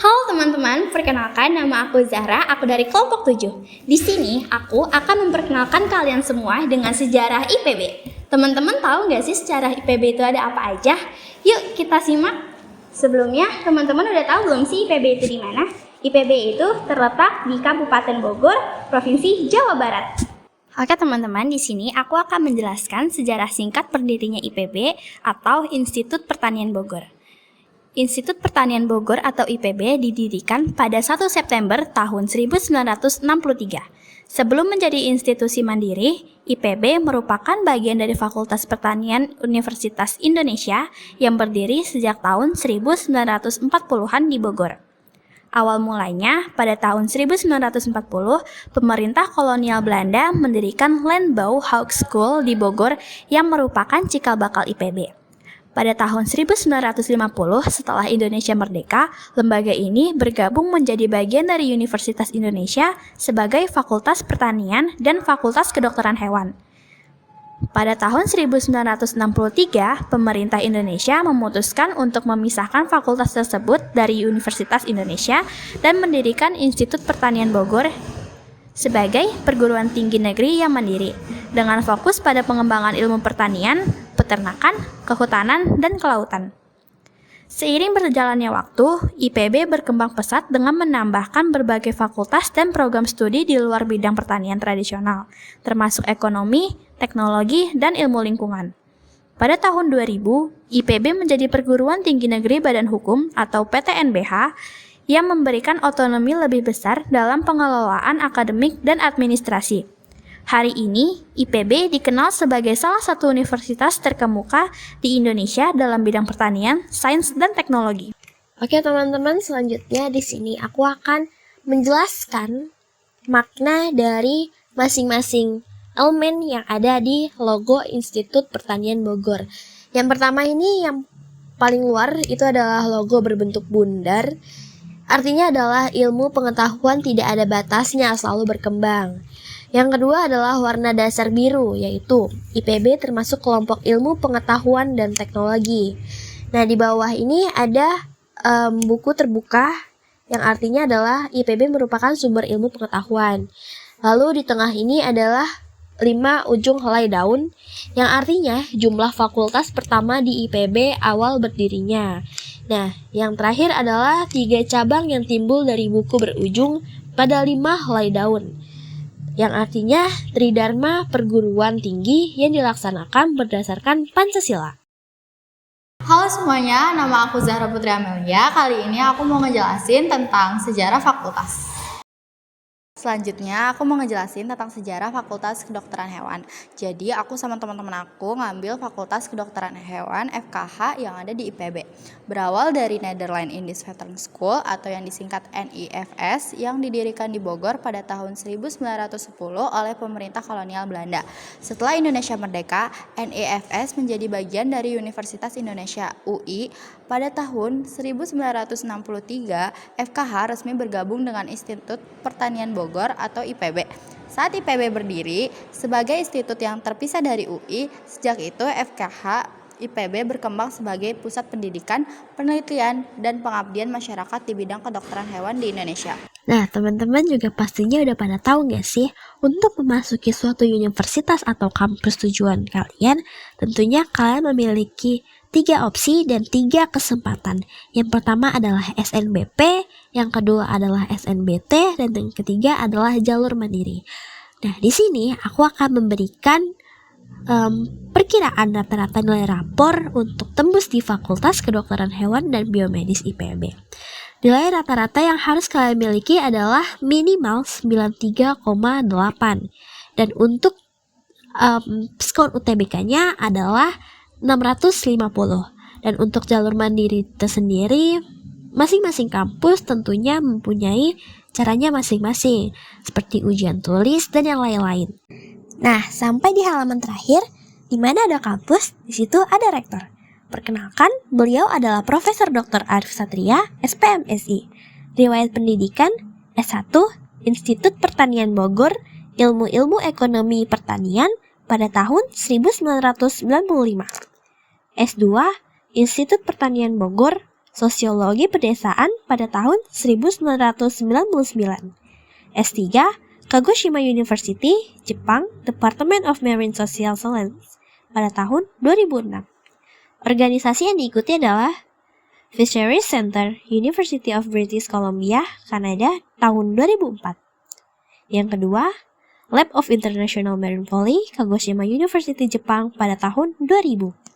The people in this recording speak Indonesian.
Halo teman-teman, perkenalkan nama aku Zahra, aku dari kelompok 7. Di sini aku akan memperkenalkan kalian semua dengan sejarah IPB. Teman-teman tahu nggak sih sejarah IPB itu ada apa aja? Yuk kita simak. Sebelumnya, teman-teman udah tahu belum sih IPB itu di mana? IPB itu terletak di Kabupaten Bogor, Provinsi Jawa Barat. Oke teman-teman, di sini aku akan menjelaskan sejarah singkat berdirinya IPB atau Institut Pertanian Bogor. Institut Pertanian Bogor atau IPB didirikan pada 1 September tahun 1963. Sebelum menjadi institusi mandiri, IPB merupakan bagian dari Fakultas Pertanian Universitas Indonesia yang berdiri sejak tahun 1940-an di Bogor. Awal mulanya, pada tahun 1940, pemerintah kolonial Belanda mendirikan Landbouw Hogeschool di Bogor yang merupakan cikal bakal IPB. Pada tahun 1950, setelah Indonesia merdeka, lembaga ini bergabung menjadi bagian dari Universitas Indonesia sebagai Fakultas Pertanian dan Fakultas Kedokteran Hewan. Pada tahun 1963, pemerintah Indonesia memutuskan untuk memisahkan fakultas tersebut dari Universitas Indonesia dan mendirikan Institut Pertanian Bogor sebagai perguruan tinggi negeri yang mandiri, dengan fokus pada pengembangan ilmu pertanian, peternakan, kehutanan, dan kelautan. Seiring berjalannya waktu, IPB berkembang pesat dengan menambahkan berbagai fakultas dan program studi di luar bidang pertanian tradisional, termasuk ekonomi, teknologi, dan ilmu lingkungan. Pada tahun 2000, IPB menjadi perguruan tinggi negeri Badan Hukum atau PTNBH yang memberikan otonomi lebih besar dalam pengelolaan akademik dan administrasi. Hari ini, IPB dikenal sebagai salah satu universitas terkemuka di Indonesia dalam bidang pertanian, sains, dan teknologi. Oke teman-teman, selanjutnya di sini aku akan menjelaskan makna dari masing-masing elemen yang ada di logo Institut Pertanian Bogor. Yang pertama ini yang paling luar itu adalah logo berbentuk bundar. Artinya adalah ilmu pengetahuan tidak ada batasnya, selalu berkembang. Yang kedua adalah warna dasar biru, yaitu IPB termasuk kelompok ilmu pengetahuan dan teknologi. Nah, di bawah ini ada buku terbuka yang artinya adalah IPB merupakan sumber ilmu pengetahuan. Lalu di tengah ini adalah 5 ujung helai daun yang artinya jumlah fakultas pertama di IPB awal berdirinya. Nah, yang terakhir adalah 3 cabang yang timbul dari buku berujung pada 5 helai daun, yang artinya Tridharma Perguruan Tinggi yang dilaksanakan berdasarkan Pancasila. Halo semuanya, nama aku Zahra Putri Amelia. Kali ini aku mau ngejelasin tentang sejarah fakultas. Selanjutnya, aku mau ngejelasin tentang sejarah Fakultas Kedokteran Hewan. Jadi, aku sama teman-teman aku ngambil Fakultas Kedokteran Hewan FKH yang ada di IPB. Berawal dari Netherlands Indisch Veteran School atau yang disingkat NIFS yang didirikan di Bogor pada tahun 1910 oleh pemerintah kolonial Belanda. Setelah Indonesia merdeka, NIFS menjadi bagian dari Universitas Indonesia UI. Pada tahun 1963, FKH resmi bergabung dengan Institut Pertanian Bogor atau IPB. Saat IPB berdiri sebagai institut yang terpisah dari UI, sejak itu FKH IPB berkembang sebagai pusat pendidikan, penelitian, dan pengabdian masyarakat di bidang kedokteran hewan di Indonesia. Nah, teman-teman juga pastinya udah pada tahu nggak sih, untuk memasuki suatu universitas atau kampus tujuan kalian, tentunya kalian memiliki 3 opsi dan 3 kesempatan. Yang pertama adalah SNBP, yang kedua adalah SNBT, dan yang ketiga adalah jalur mandiri. Nah, di sini aku akan memberikan perkiraan rata-rata nilai rapor untuk tembus di Fakultas Kedokteran Hewan dan Biomedis IPB. Nilai rata-rata yang harus kalian miliki adalah minimal 93,8. Dan untuk skor UTBK-nya adalah 650. Dan untuk jalur mandiri tersendiri, masing-masing kampus tentunya mempunyai caranya masing-masing, seperti ujian tulis dan yang lain-lain. Nah, sampai di halaman terakhir, di mana ada kampus, di situ ada rektor. Perkenalkan, beliau adalah Profesor Dr. Arif Satria, SPMSI. Riwayat pendidikan S1, Institut Pertanian Bogor, Ilmu-Ilmu Ekonomi Pertanian pada tahun 1995. S2, Institut Pertanian Bogor, Sosiologi Pedesaan pada tahun 1999. S3, Kagoshima University, Jepang, Department of Marine Social Science pada tahun 2006. Organisasi yang diikuti adalah Fisheries Center, University of British Columbia, Kanada, tahun 2004. Yang kedua, Lab of International Marine Policy, Kagoshima University, Jepang, pada tahun 2000.